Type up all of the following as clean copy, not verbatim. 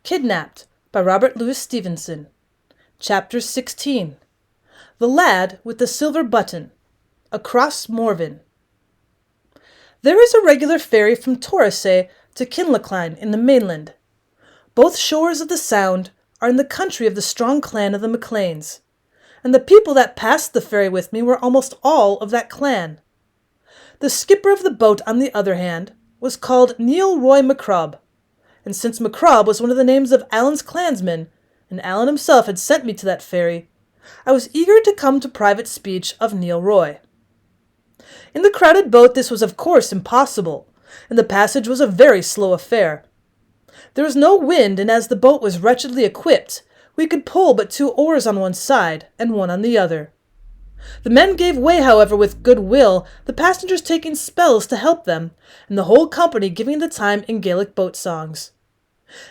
Kidnapped by Robert Louis Stevenson. Chapter 16. The Lad with the Silver Button. Across Morven. There is a regular ferry from Torosay to Kinlochline in the mainland. Both shores of the Sound are in the country of the strong clan of the MacLeans, and the people that passed the ferry with me were almost all of that clan. The skipper of the boat, on the other hand, was called Neil Roy MacRob, and since MacRob was one of the names of Alan's clansmen, and Alan himself had sent me to that ferry, I was eager to come to private speech of Neil Roy. In the crowded boat this was of course impossible, and the passage was a very slow affair. There was no wind, and as the boat was wretchedly equipped, we could pull but 2 oars on one side and 1 on the other. The men gave way, however, with good will, the passengers taking spells to help them, and the whole company giving the time in Gaelic boat songs.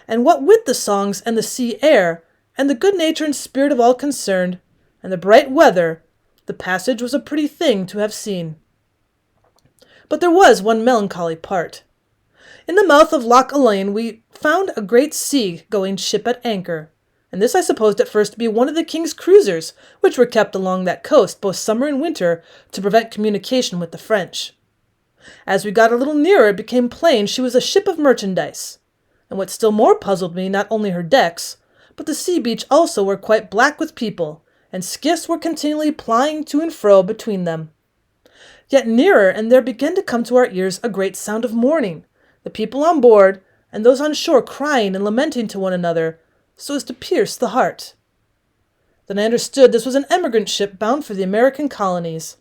And what with the songs and the sea air, and the good nature and spirit of all concerned, and the bright weather, the passage was a pretty thing to have seen. But there was one melancholy part. In the mouth of Loch Elaine we found a great sea-going ship at anchor, and this I supposed at first to be one of the king's cruisers, which were kept along that coast both summer and winter to prevent communication with the French. As we got a little nearer, it became plain she was a ship of merchandise, and what still more puzzled me, not only her decks, but the sea beach also were quite black with people, and skiffs were continually plying to and fro between them. Yet nearer, and there began to come to our ears a great sound of mourning, the people on board, and those on shore crying and lamenting to one another, so as to pierce the heart. Then I understood this was an emigrant ship bound for the American colonies.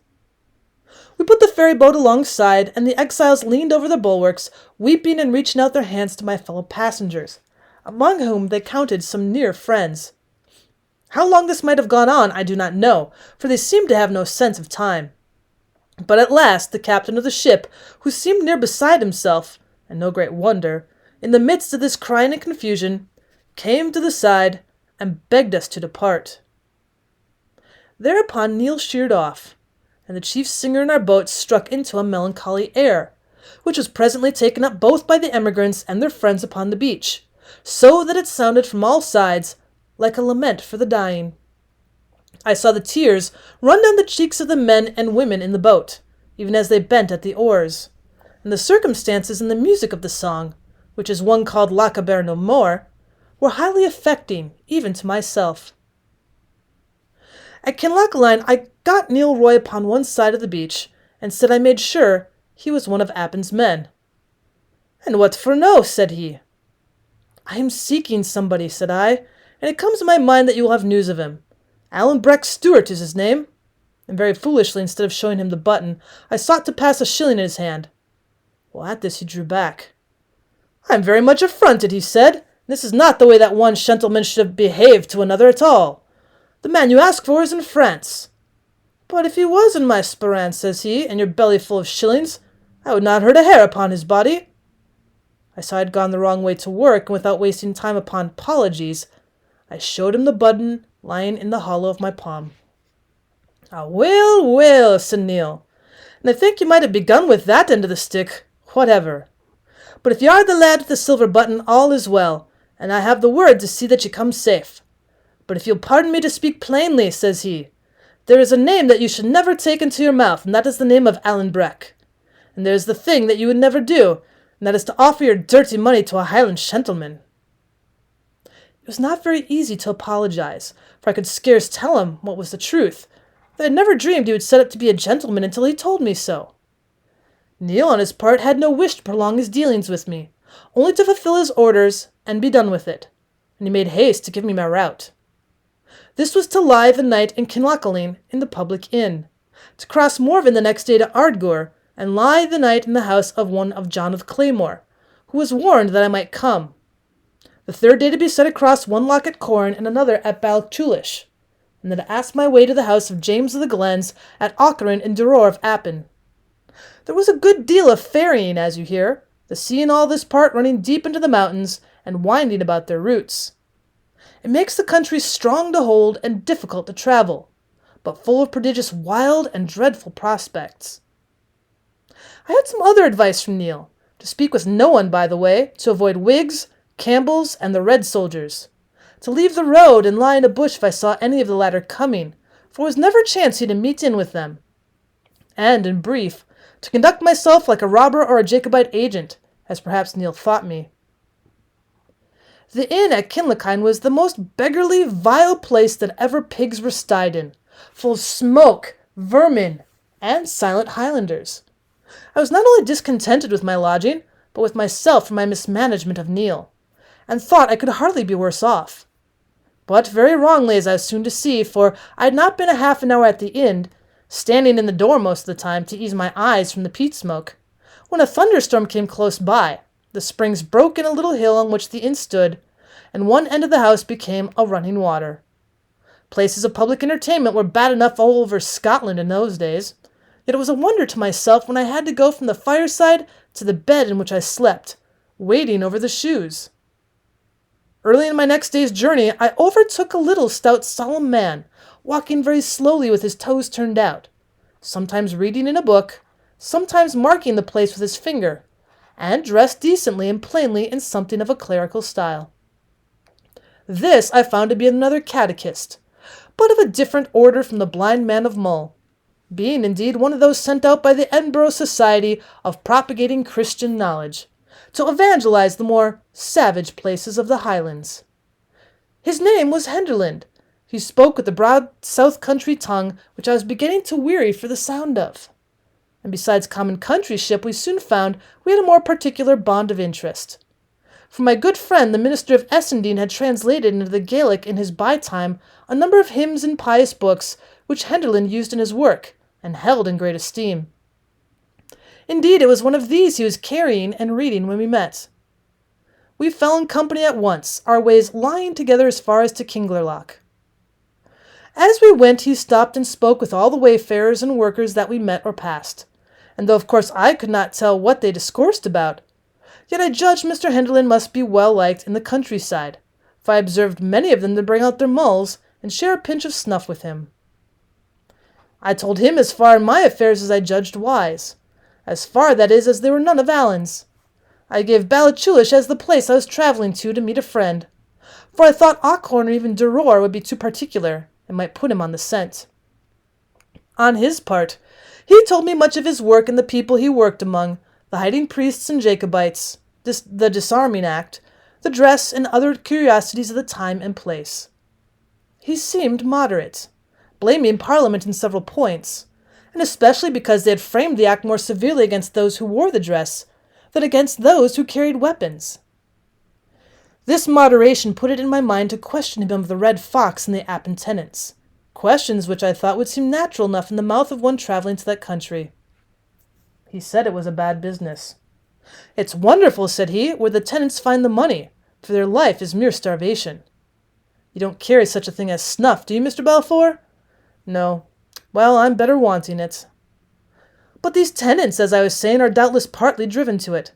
We put the ferry boat alongside, and the exiles leaned over the bulwarks, weeping and reaching out their hands to my fellow passengers, among whom they counted some near friends. How long this might have gone on I do not know, for they seemed to have no sense of time. But at last the captain of the ship, who seemed near beside himself, and no great wonder, in the midst of this crying and confusion, came to the side and begged us to depart. Thereupon Neil sheered off, and the chief singer in our boat struck into a melancholy air, which was presently taken up both by the emigrants and their friends upon the beach, so that it sounded from all sides like a lament for the dying. I saw the tears run down the cheeks of the men and women in the boat, even as they bent at the oars, and the circumstances and the music of the song, which is one called Lochaber no More, were highly affecting even to myself. At Kinlochline I got Neil Roy upon one side of the beach, and said I made sure he was one of Appin's men. "And what for no?" said he. "I am seeking somebody," said I, "and it comes to my mind that you will have news of him. Alan Breck Stewart is his name." And very foolishly, instead of showing him the button, I sought to pass a shilling in his hand. Well, at this he drew back. "I am very much affronted," he said. "This is not the way that one gentleman should have behaved to another at all. The man you ask for is in France." "But if he was in my sperance," says he, "and your belly full of shillings, I would not hurt a hair upon his body." I saw I had gone the wrong way to work, and without wasting time upon apologies, I showed him the button lying in the hollow of my palm. "Ah, well, well," said Neil, "and I think you might have begun with that end of the stick, whatever. But if you are the lad with the silver button, all is well, and I have the word to see that you come safe. But if you'll pardon me to speak plainly," says he, "there is a name that you should never take into your mouth, and that is the name of Alan Breck. And there is the thing that you would never do, and that is to offer your dirty money to a Highland gentleman." It was not very easy to apologize, for I could scarce tell him what was the truth, that I had never dreamed he would set up to be a gentleman until he told me so. Neil, on his part, had no wish to prolong his dealings with me, only to fulfill his orders and be done with it, and he made haste to give me my route. This was to lie the night in Kinlochline in the public inn, to cross Morven the next day to Ardgour, and lie the night in the house of one of John of Claymore, who was warned that I might come. The third day to be set across one loch at Corn and another at Balchulish, and then to ask my way to the house of James of the Glens at Aucherin in Duror of Appin. There was a good deal of ferrying, as you hear, the sea in all this part running deep into the mountains and winding about their roots. It makes the country strong to hold and difficult to travel, but full of prodigious wild and dreadful prospects. I had some other advice from Neil, to speak with no one by the way, to avoid wigs, Campbell's, and the Red Soldiers. To leave the road and lie in a bush if I saw any of the latter coming, for it was never chancy to meet in with them. And, in brief, to conduct myself like a robber or a Jacobite agent, as perhaps Neil thought me. The inn at Kinlochine was the most beggarly, vile place that ever pigs were stayed in, full of smoke, vermin, and silent Highlanders. I was not only discontented with my lodging, but with myself for my mismanagement of Neil, and thought I could hardly be worse off. But very wrongly, as I was soon to see, for I had not been a half an hour at the inn, standing in the door most of the time to ease my eyes from the peat smoke, when a thunderstorm came close by. The springs broke in a little hill on which the inn stood, and one end of the house became a running water. Places of public entertainment were bad enough all over Scotland in those days, yet it was a wonder to myself when I had to go from the fireside to the bed in which I slept, wading over the shoes. Early in my next day's journey, I overtook a little stout solemn man, walking very slowly with his toes turned out, sometimes reading in a book, sometimes marking the place with his finger, and dressed decently and plainly in something of a clerical style. This I found to be another catechist, but of a different order from the blind man of Mull, being indeed one of those sent out by the Edinburgh Society of Propagating Christian Knowledge, to evangelize the more savage places of the Highlands. His name was Henderland. He spoke with the broad south country tongue, which I was beginning to weary for the sound of. And besides common countryship, we soon found we had a more particular bond of interest. For my good friend, the minister of Essendine, had translated into the Gaelic in his by-time a number of hymns and pious books, which Henderland used in his work, and held in great esteem. Indeed, it was one of these he was carrying and reading when we met. We fell in company at once, our ways lying together as far as to Kinglerloch. As we went, he stopped and spoke with all the wayfarers and workers that we met or passed, and though of course I could not tell what they discoursed about, yet I judged Mr. Henderland must be well liked in the countryside, for I observed many of them to bring out their mulls and share a pinch of snuff with him. I told him as far in my affairs as I judged wise, as far, that is, as there were none of Allen's. I gave Ballachulish as the place I was travelling to meet a friend, for I thought Aughorn or even Durroor would be too particular, and might put him on the scent. On his part, he told me much of his work and the people he worked among, the hiding priests and Jacobites, the disarming act, the dress, and other curiosities of the time and place. He seemed moderate, blaming Parliament in several points, and especially because they had framed the act more severely against those who wore the dress than against those who carried weapons. This moderation put it in my mind to question him of the Red Fox and the Appin tenants, questions which I thought would seem natural enough in the mouth of one travelling to that country. He said it was a bad business. "It's wonderful," said he, "where the tenants find the money, for their life is mere starvation. You don't carry such a thing as snuff, do you, Mr. Balfour?" "No. Well, I'm better wanting it." "But these tenants, as I was saying, are doubtless partly driven to it.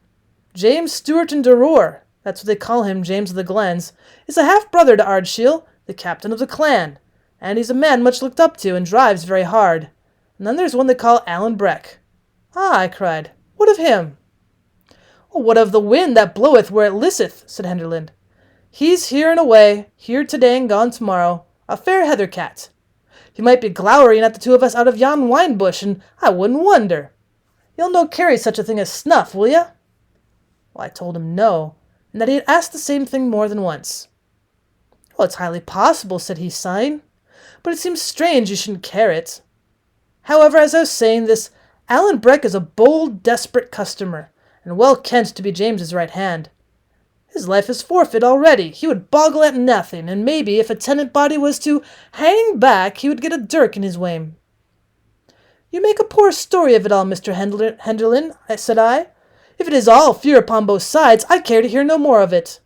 James Stewart and Durroor, that's what they call him, James of the Glens, is a half-brother to Ardshiel, the captain of the clan, and he's a man much looked up to, and drives very hard. And then there's one they call Alan Breck." "Ah," I cried, "what of him?" "Oh, what of the wind that bloweth where it listeth," said Henderland. "He's here and away, here today and gone tomorrow, a fair heather cat. He might be glowering at the two of us out of yon wine bush, and I wouldn't wonder. You'll no carry such a thing as snuff, will you?" Well, I told him no, and that he had asked the same thing more than once. "Well, it's highly possible," said he, sighing, "but it seems strange you shouldn't carry it. However, as I was saying, this Alan Breck is a bold, desperate customer, and well kent to be James's right hand. His life is forfeit already. He would boggle at nothing, and maybe if a tenant body was to hang back, he would get a dirk in his wame." "You make a poor story of it all, Mr. Henderland," said I. "If it is all fear upon both sides, I care to hear no more of it."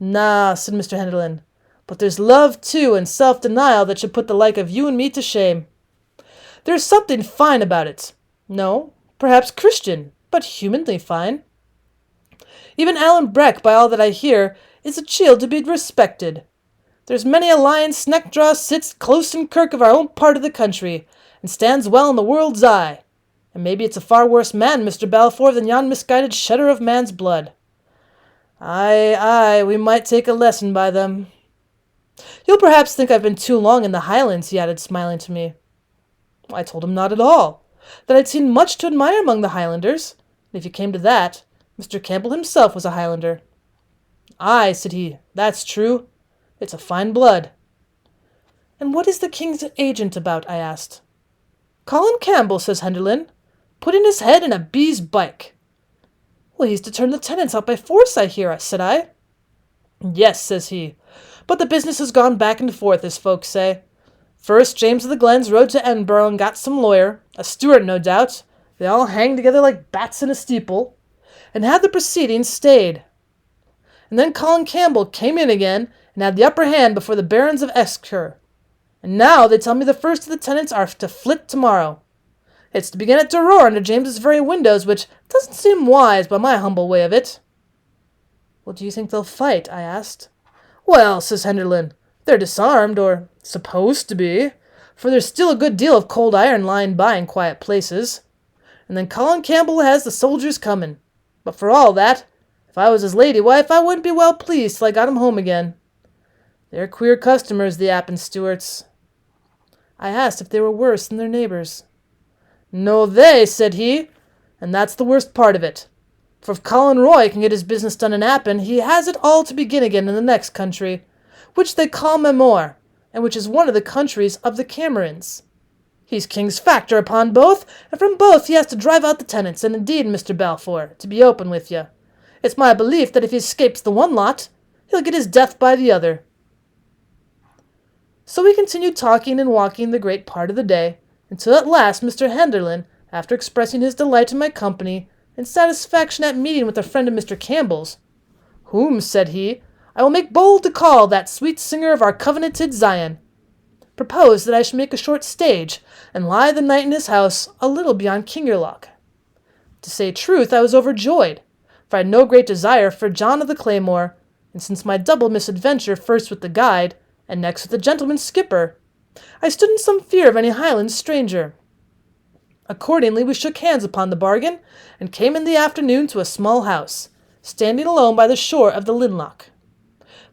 "Nah," said Mr. Henderland, "but there's love, too, and self-denial that should put the like of you and me to shame. There's something fine about it. No, perhaps Christian, but humanly fine. Even Alan Breck, by all that I hear, is a chield to be respected. There's many a lion sneckdraw sits close in kirk of our own part of the country, and stands well in the world's eye. And maybe it's a far worse man, Mr. Balfour, than yon misguided shedder of man's blood. Aye, aye, we might take a lesson by them. You'll perhaps think I've been too long in the Highlands, he added, smiling to me. I told him not at all, that I'd seen much to admire among the Highlanders, and if you came to that, Mr. Campbell himself was a Highlander. Aye, said he, that's true. It's a fine blood. And what is the king's agent about? I asked. Colin Campbell, says Henderland, putting his head in a bee's bike. Well, he's to turn the tenants out by force, I hear, said I. Yes, says he, but the business has gone back and forth, as folks say. First, James of the Glens rode to Edinburgh and got some lawyer, a steward no doubt. They all hang together like bats in a steeple, and had the proceedings stayed. And then Colin Campbell came in again and had the upper hand before the barons of Exeter. And now they tell me the first of the tenants are to flit tomorrow. It's to begin at Duror under James's very windows, which doesn't seem wise by my humble way of it. Well, do you think they'll fight? I asked. Well, says Henderland, they're disarmed, or supposed to be, for there's still a good deal of cold iron lying by in quiet places. And then Colin Campbell has the soldiers coming. But for all that, if I was his lady wife, I wouldn't be well pleased till I got him home again. They're queer customers, the Appin Stewarts. I asked if they were worse than their neighbours. No, they, said he, and that's the worst part of it. For if Colin Roy can get his business done in Appin, he has it all to begin again in the next country, which they call Memor, and which is one of the countries of the Camerons. He's king's factor upon both, and from both he has to drive out the tenants, and indeed, Mr. Balfour, to be open with you, it's my belief that if he escapes the one lot, he'll get his death by the other. So we continued talking and walking the great part of the day, until at last Mr. Henderland, after expressing his delight in my company, and satisfaction at meeting with a friend of Mr. Campbell's, whom, said he, I will make bold to call that sweet singer of our covenanted Zion, proposed that I should make a short stage, and lie the night in his house a little beyond Kingerloch. To say truth, I was overjoyed, for I had no great desire for John of the Claymore, and since my double misadventure first with the guide, and next with the gentleman skipper, I stood in some fear of any Highland stranger. Accordingly, we shook hands upon the bargain, and came in the afternoon to a small house, standing alone by the shore of the Linloch.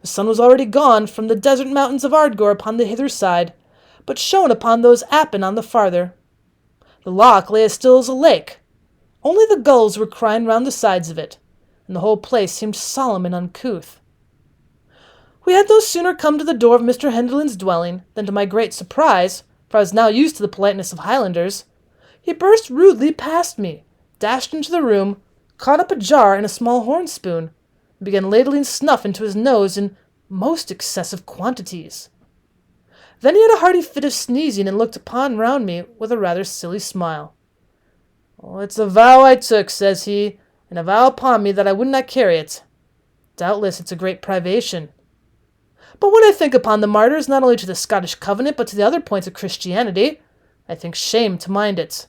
The sun was already gone from the desert mountains of Ardgour upon the hither side, but shone upon those Appin on the farther. The loch lay as still as a lake. Only the gulls were crying round the sides of it, and the whole place seemed solemn and uncouth. We had no sooner come to the door of Mr. Henderland's dwelling than, to my great surprise, for I was now used to the politeness of Highlanders, he burst rudely past me, dashed into the room, caught up a jar and a small horn spoon, and began ladling snuff into his nose in most excessive quantities. Then he had a hearty fit of sneezing, and looked upon round me with a rather silly smile. Oh, it's a vow I took, says he, and a vow upon me that I would not carry it. Doubtless it's a great privation. But when I think upon the martyrs not only to the Scottish covenant, but to the other points of Christianity, I think shame to mind it.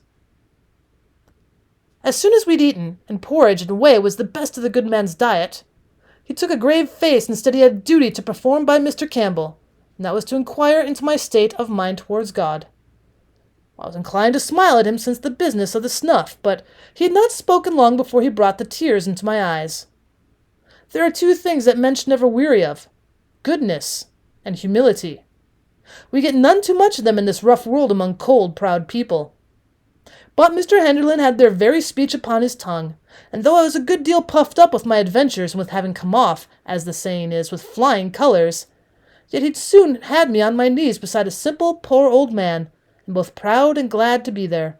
As soon as we'd eaten, and porridge and whey was the best of the good man's diet, he took a grave face and said he had a duty to perform by Mr. Campbell, and that was to inquire into my state of mind towards God. I was inclined to smile at him since the business of the snuff, but he had not spoken long before he brought the tears into my eyes. There are two things that men should never weary of: goodness and humility. We get none too much of them in this rough world among cold, proud people. But Mr. Henderland had their very speech upon his tongue, and though I was a good deal puffed up with my adventures and with having come off, as the saying is, with flying colours, yet he'd soon had me on my knees beside a simple, poor old man, and both proud and glad to be there.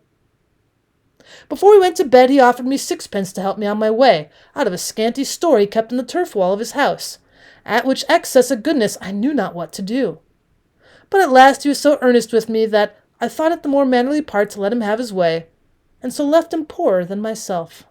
Before we went to bed, he offered me sixpence to help me on my way, out of a scanty store he kept in the turf wall of his house, at which excess of goodness I knew not what to do. But at last he was so earnest with me that I thought it the more mannerly part to let him have his way, and so left him poorer than myself.